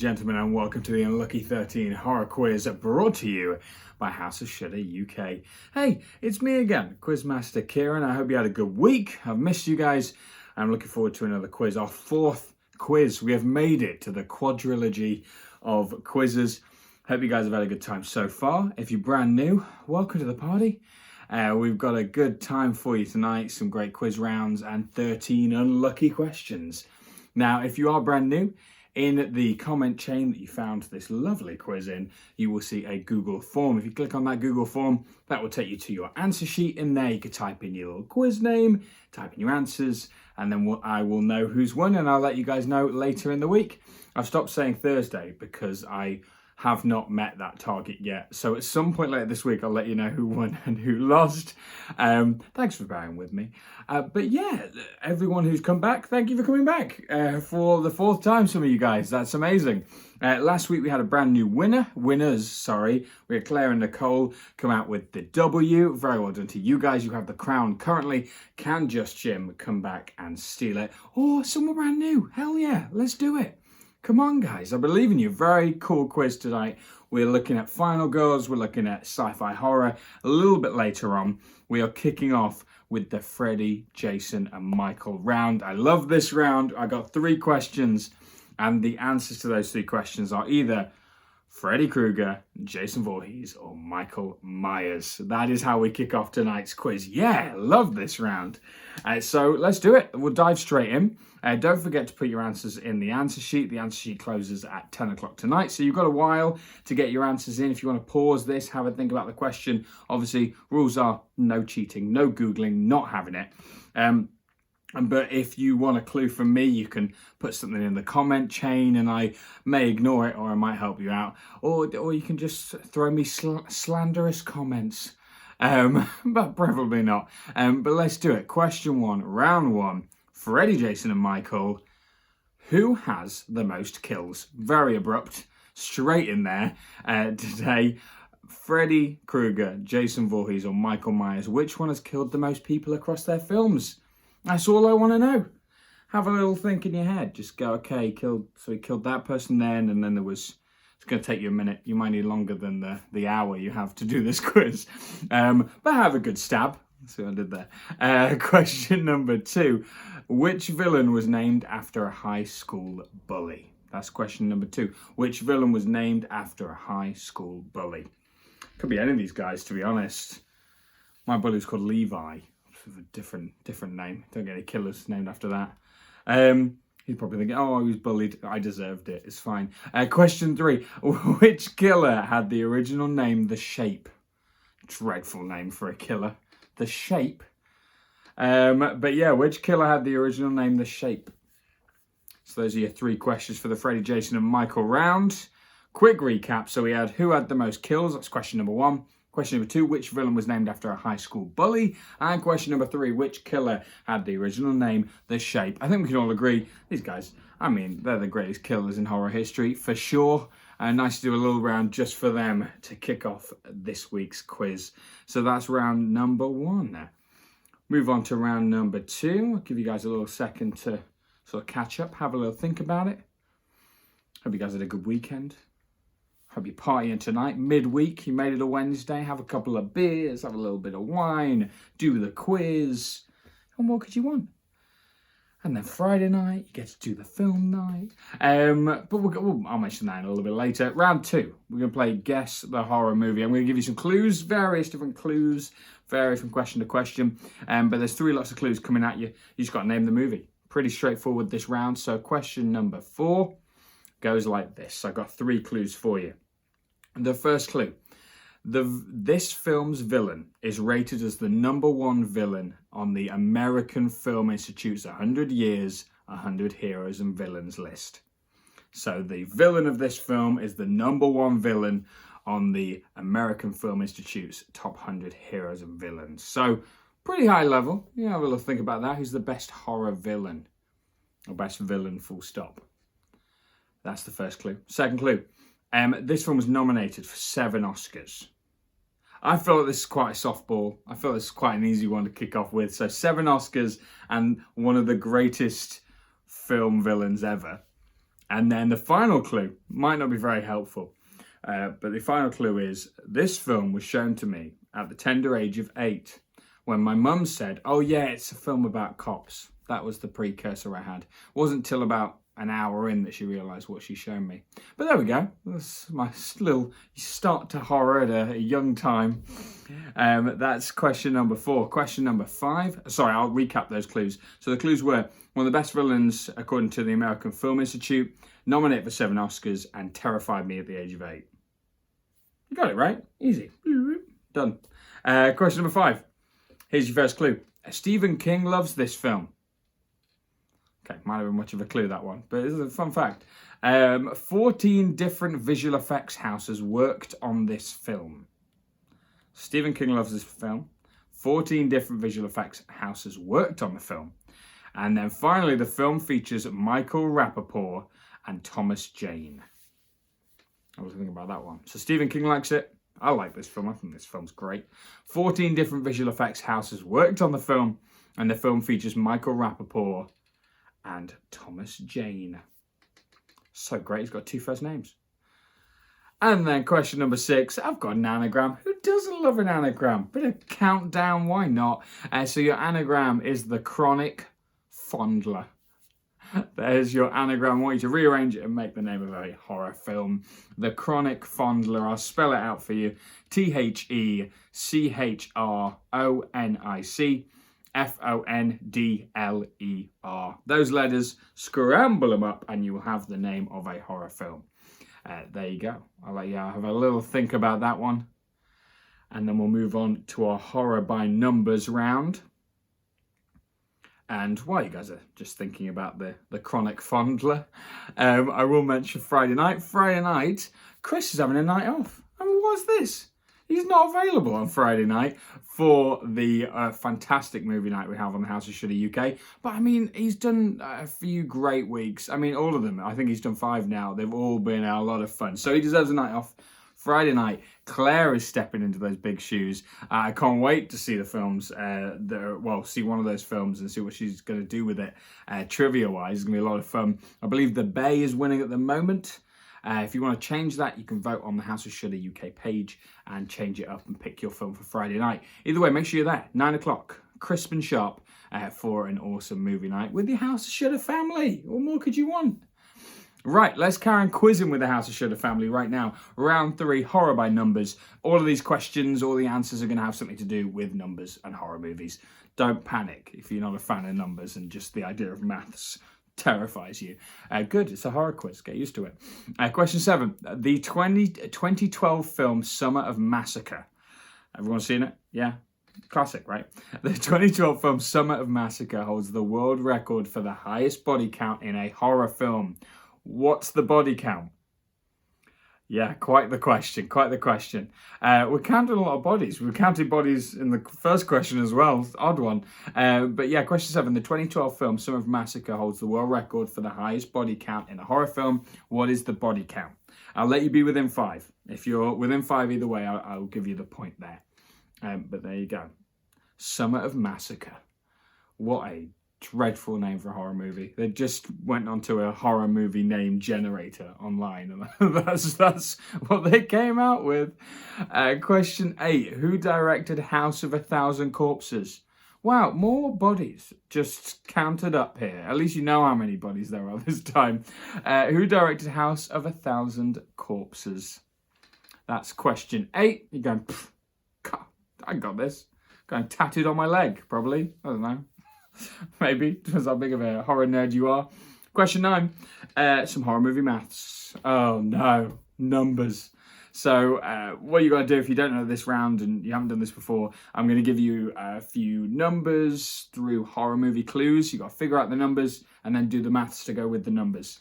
gentlemen, and welcome to the Unlucky 13 horror quiz brought to you by House of Shudder UK. Hey, it's me again, Quizmaster Kieran. I hope you had a good week. I've missed you guys. I'm looking forward to another quiz, our fourth quiz. We have made it to the quadrilogy of quizzes. Hope you guys have had a good time so far. If you're brand new, welcome to the party. We've got a good time for you tonight, some great quiz rounds and 13 unlucky questions. Now, if you are brand new, in the comment chain that you found this lovely quiz in, you will see a Google form. If you click on that Google form, that will take you to your answer sheet. In there, you can type in your little quiz name, type in your answers, and then I will know who's won, and I'll let you guys know later in the week. I've stopped saying Thursday because I have not met that target yet. So at some point later this week, I'll let you know who won and who lost. Thanks for bearing with me. But yeah, everyone who's come back, thank you for coming back for the fourth time, some of you guys. That's amazing. Last week we had a brand new winners. We had Claire and Nicole come out with the W. Very well done to you guys. You have the crown currently. Can Just Jim come back and steal it? Or someone brand new? Hell yeah, let's do it. Come on, guys. I believe in you. Very cool quiz tonight. We're looking at Final Girls. We're looking at sci-fi horror. A little bit later on, we are kicking off with the Freddy, Jason, and Michael round. I love this round. I got 3 questions, and the answers to those 3 questions are either Freddy Krueger, Jason Voorhees, or Michael Myers. That is how we kick off tonight's quiz. Yeah, love this round. So let's do it. We'll dive straight in. Don't forget to put your answers in the answer sheet. The answer sheet closes at 10 o'clock tonight, so you've got a while to get your answers in. If you want to pause this, have a think about the question. Obviously, rules are no cheating, no Googling, not having it. But if you want a clue from me, you can put something in the comment chain and I may ignore it or I might help you out. Or you can just throw me slanderous comments. But probably not. But let's do it. Question 1, round 1. Freddy, Jason, and Michael. Who has the most kills? Very abrupt. Straight in there today. Freddy Krueger, Jason Voorhees, or Michael Myers. Which one has killed the most people across their films? That's all I want to know. Have a little think in your head. Just go, okay, he killed that person then, and then there was... It's going to take you a minute. You might need longer than the hour you have to do this quiz. But have a good stab. See what I did there. Question number 2. Which villain was named after a high school bully? That's question number 2. Which villain was named after a high school bully? Could be any of these guys, to be honest. My bully was called Levi. A different name. Don't get any killers named after that. He's probably thinking, oh, I was bullied. I deserved it. It's fine. Question 3. Which killer had the original name The Shape? Dreadful name for a killer. The Shape. But yeah, which killer had the original name The Shape? So those are your 3 questions for the Freddy, Jason, and Michael round. Quick recap. So we had who had the most kills. That's question number 1. Question number 2, which villain was named after a high school bully? And question number 3, which killer had the original name The Shape? I think we can all agree, these guys, I mean, they're the greatest killers in horror history, for sure. Nice to do a little round just for them to kick off this week's quiz. So that's round number 1 there. Move on to round number 2. I'll give you guys a little second to sort of catch up, have a little think about it. Hope you guys had a good weekend. Hope you're partying tonight, midweek. You made it a Wednesday. Have a couple of beers, have a little bit of wine, do the quiz. And what could you want? And then Friday night, you get to do the film night. But I'll mention that in a little bit later. Round 2, we're going to play Guess the Horror Movie. I'm going to give you some clues, various different clues, vary from question to question. But there's 3 lots of clues coming at you. You just got to name the movie. Pretty straightforward this round. So question number 4 goes like this. I've got 3 clues for you. The first clue. This film's villain is rated as the #1 villain on the American Film Institute's 100 Years, 100 Heroes and Villains list. So the villain of this film is the #1 villain on the American Film Institute's top 100 heroes and villains. So pretty high level. You have a little think about that. Who's the best horror villain? Or best villain, full stop. That's the first clue. Second clue. This film was nominated for 7 Oscars. I feel like this is quite a softball. I feel this is quite an easy one to kick off with. So 7 Oscars and one of the greatest film villains ever. And then the final clue might not be very helpful, but the final clue is this film was shown to me at the tender age of 8 when my mum said, oh yeah, it's a film about cops. That was the precursor I had. It wasn't till about an hour in that she realised what she's shown me. But there we go. That's my little start to horror at a young time. That's question number 4. Question number 5. Sorry, I'll recap those clues. So the clues were one of the best villains according to the American Film Institute, nominated for 7 Oscars, and terrified me at the age of 8. You got it right. Easy. Done. Question number 5. Here's your first clue. Stephen King loves this film. Okay, might have been much of a clue, that one, but it's a fun fact. 14 different visual effects houses worked on this film. Stephen King loves this film. 14 different visual effects houses worked on the film. And then finally, the film features Michael Rapaport and Thomas Jane. I was thinking about that one. So Stephen King likes it. I like this film. I think this film's great. 14 different visual effects houses worked on the film, and the film features Michael Rapaport and Thomas Jane. So great, he's got 2 first names. And then question number 6, I've got an anagram. Who doesn't love an anagram? Bit of countdown, why not? So your anagram is the Chronic Fondler. There's your anagram. I want you to rearrange it and make the name of a horror film. The Chronic Fondler. I'll spell it out for you. THECHRONIC FONDLER. Those letters, scramble them up and you will have the name of a horror film. There you go. I'll let you have a little think about that one. And then we'll move on to our horror by numbers round. And while you guys are just thinking about the Chronic Fondler, I will mention Friday night. Friday night, Chris is having a night off. I mean, what's this? He's not available on Friday night for the fantastic movie night we have on the House of Shudder UK. But I mean, he's done a few great weeks. I mean, all of them. I think he's done 5 now. They've all been a lot of fun. So he deserves a night off. Friday night, Claire is stepping into those big shoes. I can't wait to see the films. See one of those films and see what she's going to do with it. Trivia-wise, it's going to be a lot of fun. I believe The Bay is winning at the moment. If you want to change that, you can vote on the House of Shudder UK page and change it up and pick your film for Friday night. Either way, make sure you're there, 9 o'clock, crisp and sharp, for an awesome movie night with your House of Shudder family. What more could you want? Right, let's carry on quizzing with the House of Shudder family right now. Round 3, horror by numbers. All of these questions, all the answers are going to have something to do with numbers and horror movies. Don't panic if you're not a fan of numbers and just the idea of maths terrifies you. Good, it's a horror quiz, get used to it. Question 7, the 2012 film Summer of Massacre. Everyone seen it? Yeah? Classic, right? The 2012 film Summer of Massacre holds the world record for the highest body count in a horror film. What's the body count? Yeah, quite the question, quite the question. We're counting a lot of bodies. We counted bodies in the first question as well. Odd one. But yeah, question 7. The 2012 film Summer of Massacre holds the world record for the highest body count in a horror film. What is the body count? I'll let you be within 5. If you're within 5 either way, I'll give you the point there. But there you go. Summer of Massacre. What a dreadful name for a horror movie. They just went onto a horror movie name generator online, and that's what they came out with. Question 8. Who directed House of a Thousand Corpses? Wow, more bodies just counted up here. At least you know how many bodies there are this time. Who directed House of a Thousand Corpses? That's question 8. You're going, God, I got this. Going tattooed on my leg, probably. I don't know. Maybe, depends how big of a horror nerd you are. Question 9, some horror movie maths. Oh no, numbers. So what you got to do if you don't know this round and you haven't done this before, I'm going to give you a few numbers through horror movie clues. You got to figure out the numbers and then do the maths to go with the numbers.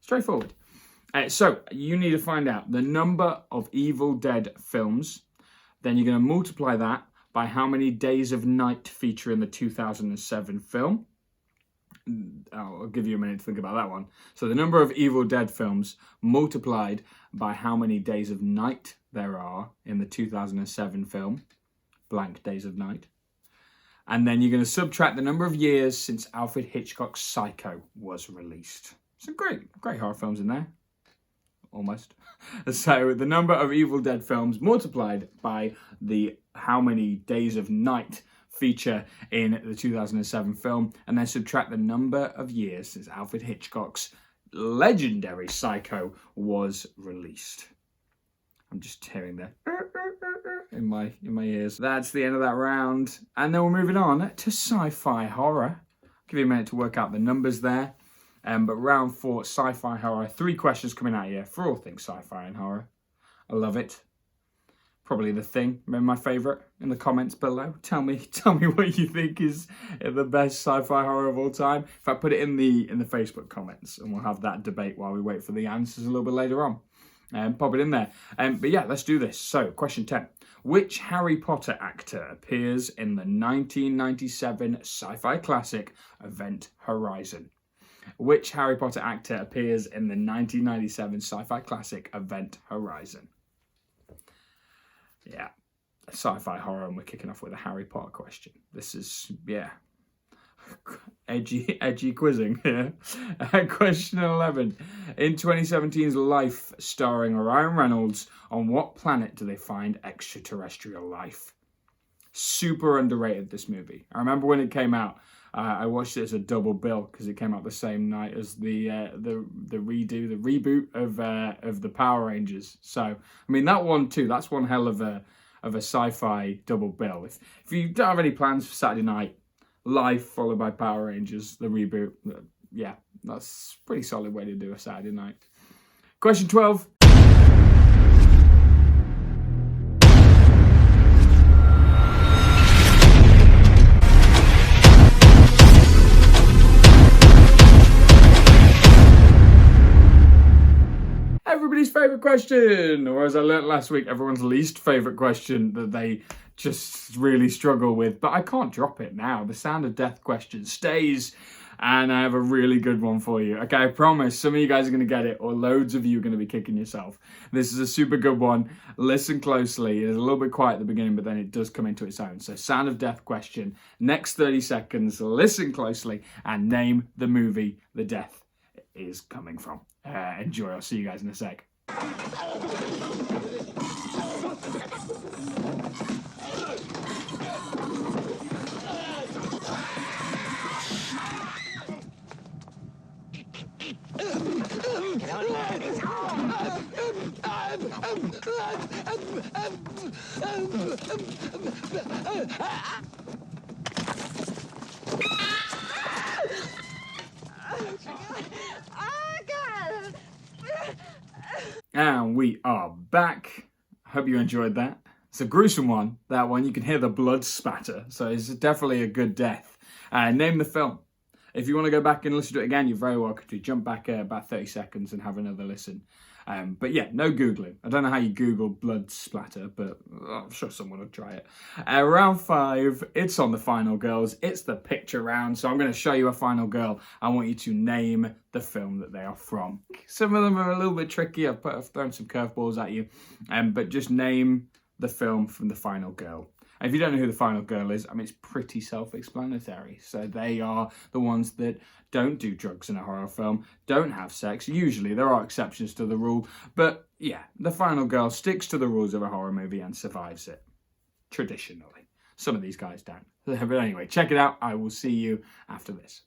Straightforward. So you need to find out the number of Evil Dead films. Then you're going to multiply that by how many Days of Night feature in the 2007 film. I'll give you a minute to think about that one. So the number of Evil Dead films multiplied by how many Days of Night there are in the 2007 film, blank Days of Night. And then you're going to subtract the number of years since Alfred Hitchcock's Psycho was released. Some great horror films in there. Almost. So the number of Evil Dead films multiplied by the how many days of night feature in the 2007 film, and then subtract the number of years since Alfred Hitchcock's legendary Psycho was released. I'm just hearing that in my ears. That's the end of that round, and then we're moving on to sci-fi horror. I'll give you a minute to work out the numbers there. But round 4, sci-fi horror. 3 questions coming at you for all things sci-fi and horror. I love it. Probably The Thing, maybe my favourite. In the comments below, tell me what you think is the best sci-fi horror of all time. If I put it in the Facebook comments, and we'll have that debate while we wait for the answers a little bit later on. Pop it in there. But yeah, let's do this. So, question 10. Which Harry Potter actor appears in the 1997 sci-fi classic Event Horizon? Which Harry Potter actor appears in the 1997 sci-fi classic Event Horizon? Yeah, sci-fi horror, and we're kicking off with a Harry Potter question. This is, yeah, edgy quizzing here. Question 11. In 2017's Life, starring Ryan Reynolds, on what planet do they find extraterrestrial life? Super underrated, this movie. I remember when it came out, I watched it as a double bill because it came out the same night as the reboot of the Power Rangers. So I mean, that one too. That's one hell of a sci-fi double bill. If you don't have any plans for Saturday night, Life followed by Power Rangers, the reboot. Yeah, that's a pretty solid way to do a Saturday night. Question 12. Everybody's favourite question, or as I learnt last week, everyone's least favourite question that they just really struggle with. But I can't drop it now. The Sound of Death question stays, and I have a really good one for you. Okay, I promise some of you guys are going to get it, or loads of you are going to be kicking yourself. This is a super good one. Listen closely. It's a little bit quiet at the beginning, but then it does come into its own. So Sound of Death question. Next 30 seconds, listen closely, and name the movie the death is coming from. Enjoy. I'll see you guys in a sec. And we are back. Hope you enjoyed that. It's a gruesome one, that one. You can hear the blood spatter, so it's definitely a good death. Name the film. If you want to go back and listen to it again, you're very welcome to. Jump back about 30 seconds and have another listen. But yeah, no Googling. I don't know how you Google blood splatter, but I'm sure someone will try it. Round 5, it's on the final girls. It's the picture round, so I'm going to show you a final girl. I want you to name the film that they are from. Some of them are a little bit tricky. I've thrown some curveballs at you, but just name the film from the final girl. And if you don't know who the final girl is, I mean, it's pretty self-explanatory. So they are the ones that don't do drugs in a horror film, don't have sex. Usually, there are exceptions to the rule. But yeah, the final girl sticks to the rules of a horror movie and survives it. Traditionally. Some of these guys don't. But anyway, check it out. I will see you after this.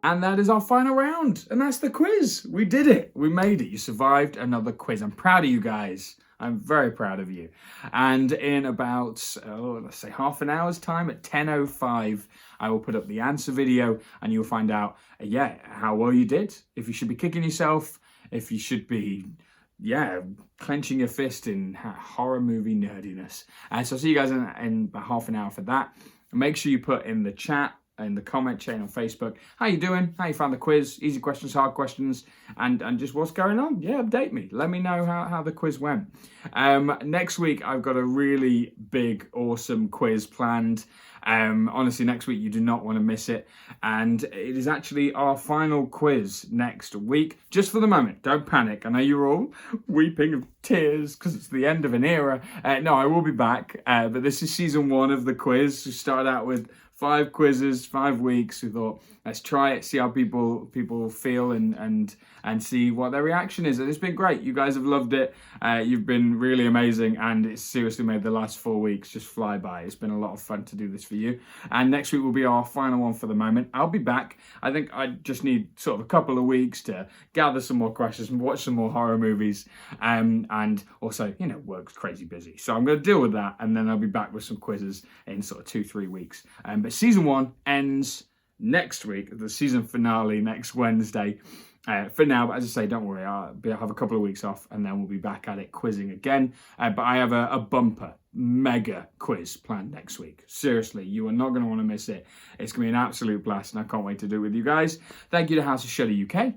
And that is our final round. And that's the quiz. We did it. We made it. You survived another quiz. I'm proud of you guys. I'm very proud of you. And in about, let's say half an hour's time at 10:05, I will put up the answer video and you'll find out, how well you did. If you should be kicking yourself, if you should be, clenching your fist in horror movie nerdiness. And so I'll see you guys in about half an hour for that. Make sure you put in the chat, in the comment chain on Facebook, how you doing? How you found the quiz? Easy questions, hard questions, and just what's going on? Yeah, update me. Let me know how the quiz went. Next week, I've got a really big, awesome quiz planned. Honestly, next week you do not want to miss it. And it is actually our final quiz next week. Just for the moment, don't panic. I know you're all weeping of tears because it's the end of an era. No, I will be back. But this is season 1 of the quiz. We started out with 5 quizzes, 5 weeks. We thought, let's try it, see how people feel and see what their reaction is. And it's been great. You guys have loved it. You've been really amazing, and it's seriously made the last 4 weeks just fly by. It's been a lot of fun to do this for you. And next week will be our final one for the moment. I'll be back. I think I just need sort of a couple of weeks to gather some more questions and watch some more horror movies. And also, work's crazy busy. So I'm going to deal with that, and then I'll be back with some quizzes in sort of 2-3 weeks. But season 1 ends next week, the season finale next Wednesday. For now, but as I say, don't worry, I'll have a couple of weeks off and then we'll be back at it quizzing again. But I have a bumper, mega quiz planned next week. Seriously, you are not going to want to miss it. It's going to be an absolute blast and I can't wait to do it with you guys. Thank you to House of Shudder UK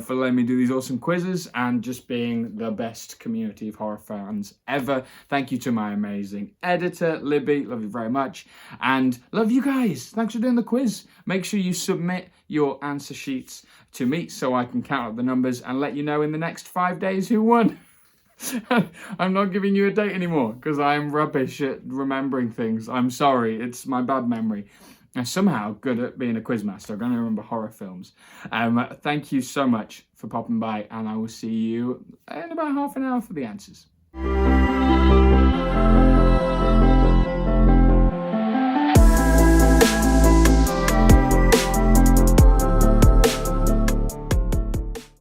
for letting me do these awesome quizzes and just being the best community of horror fans ever. Thank you to my amazing editor, Libby. Love you very much. And love you guys. Thanks for doing the quiz. Make sure you submit your answer sheets to me so I can count up the numbers and let you know in the next 5 days who won. I'm not giving you a date anymore because I'm rubbish at remembering things. I'm sorry, it's my bad memory. I'm somehow good at being a quizmaster. I'm going to remember horror films. Thank you so much for popping by, and I will see you in about half an hour for the answers.